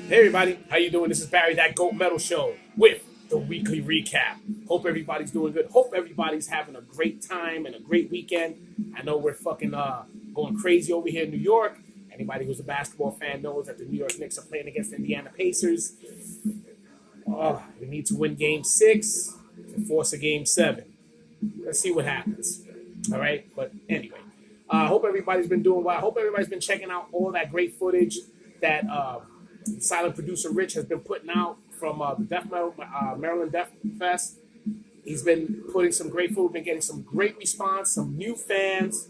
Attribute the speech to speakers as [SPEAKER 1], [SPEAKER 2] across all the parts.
[SPEAKER 1] Hey everybody, how you doing? This is Barry, that Goat Metal Show with the weekly recap. Hope everybody's doing good. Hope everybody's having a great time and a great weekend. I know we're fucking going crazy over here in New York. Anybody who's a basketball fan knows that the New York Knicks are playing against the Indiana Pacers. We need to win Game 6 to force a Game 7. Let's see what happens. All right, but anyway, I hope everybody's been doing well. I hope everybody's been checking out all that great footage that silent producer Rich has been putting out from the Death Metal Maryland Death Fest. He's been putting some great food, been getting some great response, some new fans,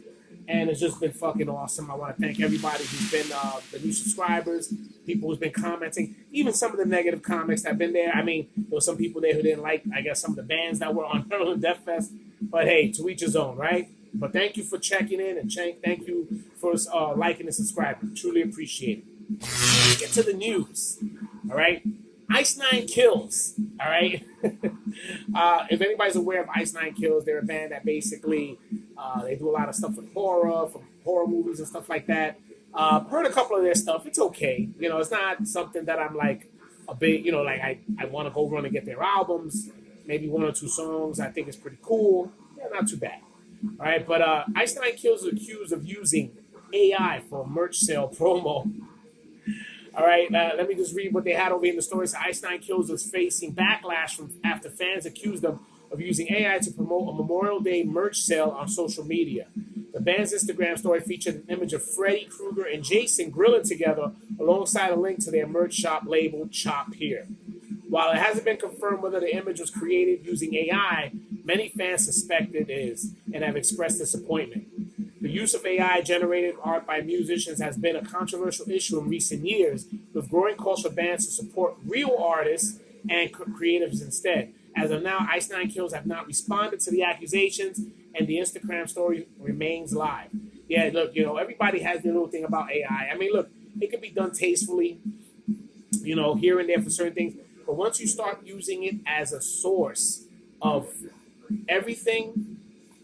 [SPEAKER 1] and it's just been fucking awesome. I want to thank everybody who's been the new subscribers, people who's been commenting, even some of the negative comments that have been there. I mean, there were some people there who didn't like, I guess, some of the bands that were on Maryland Death Fest. But hey, to each his own, right? But thank you for checking in and thank you for liking and subscribing. Truly appreciate it. Let's get to the news. All right. Ice Nine Kills. All right. If anybody's aware of Ice Nine Kills, they're a band that basically they do a lot of stuff with horror, from horror movies and stuff like that. Heard a couple of their stuff. It's okay. You know, it's not something that I'm like a big, you know, like I want to go run and get their albums. Maybe one or two songs. I think it's pretty cool. Yeah, not too bad. All right. But Ice Nine Kills is accused of using AI for a merch sale promo. All right, let me just read what they had over in the story. So Ice Nine Kills was facing backlash from after fans accused them of using AI to promote a Memorial Day merch sale on social media. The band's Instagram story featured an image of Freddy Krueger and Jason grilling together alongside a link to their merch shop labeled Chop Here. While it hasn't been confirmed whether the image was created using AI, many fans suspect it is and have expressed disappointment. The use of AI-generated art by musicians has been a controversial issue in recent years, with growing calls for bands to support real artists and creatives instead. As of now, Ice Nine Kills have not responded to the accusations, and the Instagram story remains live. Yeah, look, you know, everybody has their little thing about AI. I mean, look, it can be done tastefully, you know, here and there for certain things, but once you start using it as a source of everything,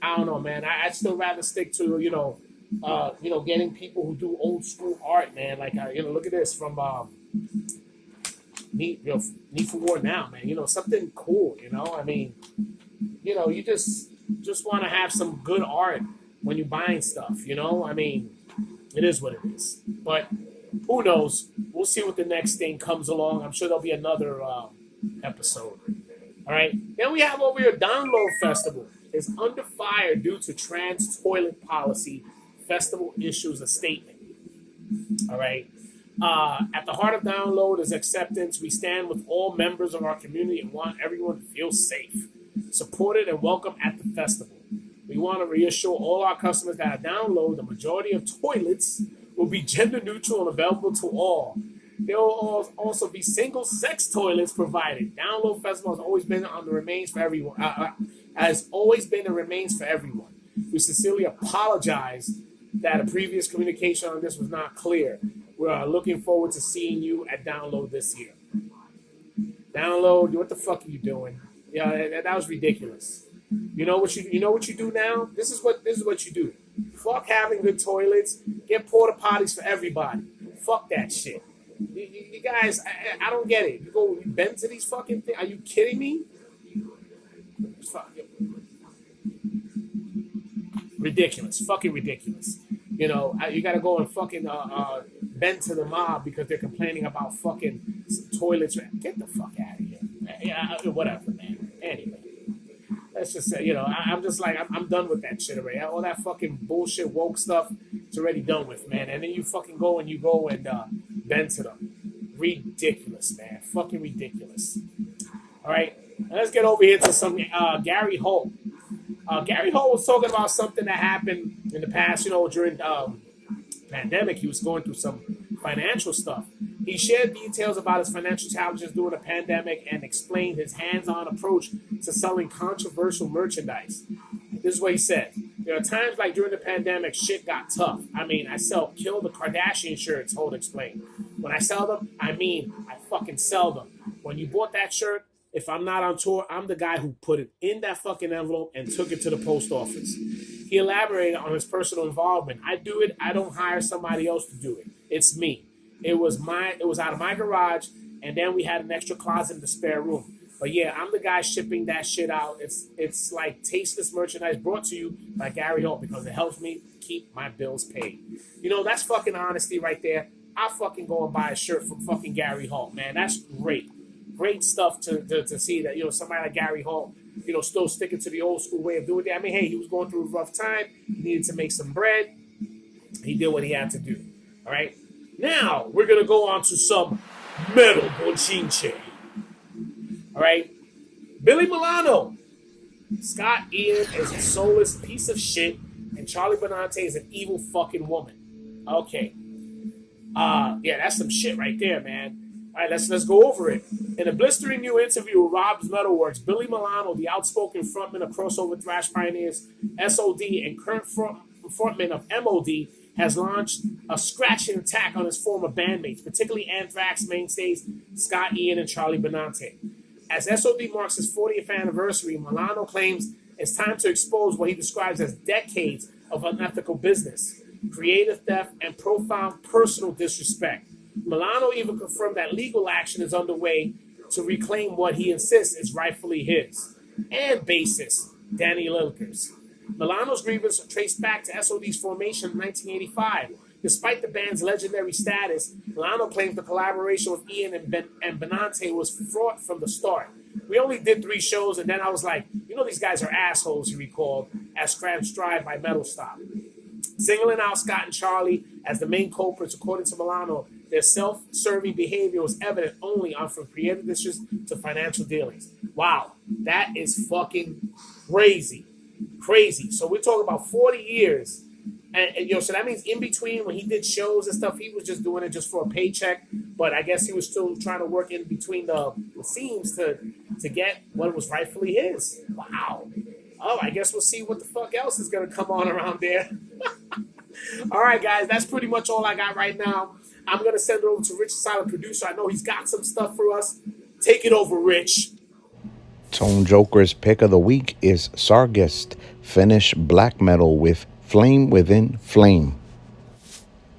[SPEAKER 1] I don't know, man. I'd still rather stick to, getting people who do old school art, man. Like, look at this from Need for War Now, man. You know, something cool. You know, I mean, you know, you just want to have some good art when you're buying stuff. You know, I mean, it is what it is. But who knows? We'll see what the next thing comes along. I'm sure there'll be another episode. All right. Then we have over here Download Festival is under fire due to trans toilet policy. Festival issues a statement. All right. At the heart of Download is acceptance. We stand with all members of our community and want everyone to feel safe, supported, and welcome at the festival. We want to reassure all our customers that at Download, the majority of toilets will be gender neutral and available to all. There will also be single-sex toilets provided. Download Festival has always been on the remains for everyone. Has always been and remains for everyone. We sincerely apologize that a previous communication on this was not clear. We're looking forward to seeing you at Download this year. Download, what the fuck are you doing? Yeah, that was ridiculous. You know what you do now? This is what you do. Fuck having good toilets. Get porta potties for everybody. Fuck that shit. You guys, I don't get it. You bend to these fucking things. Are you kidding me? Ridiculous. Fucking ridiculous. You know, you got to go and fucking bend to the mob because they're complaining about fucking toilets. Get the fuck out of here. Yeah, whatever, man. Anyway, let's just say, you know, I'm just like, I'm done with that shit already. All that fucking bullshit woke stuff, it's already done with, man. And then you fucking go and bend to them. Ridiculous, man. Fucking ridiculous. All right, let's get over here to some Gary Holt. Gary Holt was talking about something that happened in the past, you know, during pandemic. He was going through some financial stuff. He shared details about his financial challenges during the pandemic and explained his hands-on approach to selling controversial merchandise. This is what he said. There are times like during the pandemic, shit got tough. I mean, I sell Kill the Kardashian shirts, Holt explained. When I sell them, I mean, I fucking sell them. When you bought that shirt, if I'm not on tour, I'm the guy who put it in that fucking envelope and took it to the post office. He elaborated on his personal involvement. I do it. I don't hire somebody else to do it. It's me. It was out of my garage, and then we had an extra closet in the spare room. But yeah, I'm the guy shipping that shit out. It's like tasteless merchandise brought to you by Gary Holt because it helps me keep my bills paid. You know, that's fucking honesty right there. I'll fucking go and buy a shirt from fucking Gary Holt, man. That's great. Great stuff to see that, you know, somebody like Gary Holt, you know, still sticking to the old school way of doing it. I mean, hey, he was going through a rough time. He needed to make some bread. He did what he had to do. All right. Now, we're going to go on to some metal bochinche. All right. Billy Milano. Scott Ian is a soulless piece of shit, and Charlie Benante is an evil fucking woman. Okay. Yeah, that's some shit right there, man. All right, let's go over it. In a blistering new interview with Rob's Metalworks, Billy Milano, the outspoken frontman of crossover thrash pioneers SOD and current frontman of MOD, has launched a scratching attack on his former bandmates, particularly Anthrax mainstays Scott Ian and Charlie Benante. As SOD marks his 40th anniversary, Milano claims it's time to expose what he describes as decades of unethical business, creative theft, and profound personal disrespect. Milano even confirmed that legal action is underway to reclaim what he insists is rightfully his. And bassist Danny Lilkers. Milano's grievance traced back to SOD's formation in 1985. Despite the band's legendary status, Milano claims the collaboration with Ian and Benante was fraught from the start. We only did 3 shows, and then I was like, you know, these guys are assholes, he recalled, as transcribed by Metal Stop. Singling out Scott and Charlie as the main culprits, according to Milano, their self-serving behavior was evident only on from creative issues to financial dealings. Wow, that is fucking crazy. Crazy. So we're talking about 40 years. And you know, so that means in between when he did shows and stuff, he was just doing it just for a paycheck. But I guess he was still trying to work in between the seams to get what was rightfully his. Wow. Oh, I guess we'll see what the fuck else is going to come on around there. All right, guys, that's pretty much all I got right now. I'm going to send it over to Rich, silent producer. I know he's got some stuff for us. Take it over, Rich.
[SPEAKER 2] Tone Joker's pick of the week is Sargist, Finnish black metal with Flame Within Flame.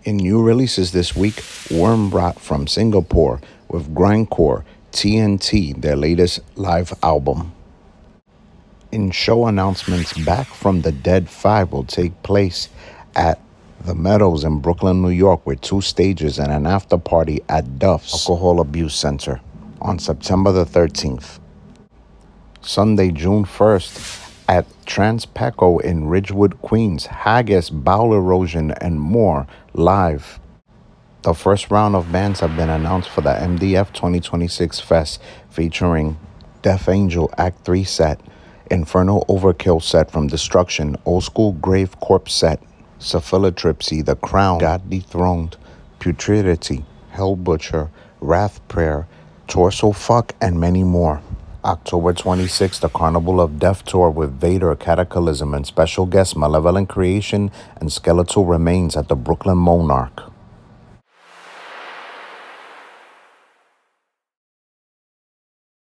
[SPEAKER 2] In new releases this week, Wormrot from Singapore with grindcore TNT, their latest live album. In show announcements, Back from the Dead 5 will take place at The Meadows in Brooklyn, New York, with 2 stages and an after party at Duff's Alcohol Abuse Center on September the 13th. Sunday, June 1st, at Transpeco in Ridgewood, Queens, Haggis, Bowel Erosion, and more live. The first round of bands have been announced for the MDF 2026 Fest, featuring Death Angel Act 3 set, Infernal Overkill set from Destruction, Old School Grave Corpse set, Cephalotripsy, The Crown, God Dethroned, Putridity, Hell Butcher, Wrath Prayer, Torso Fuck, and many more. October 26th, the Carnival of Death tour with Vader, Cataclysm, and special guests Malevolent Creation and Skeletal Remains at the Brooklyn Monarch.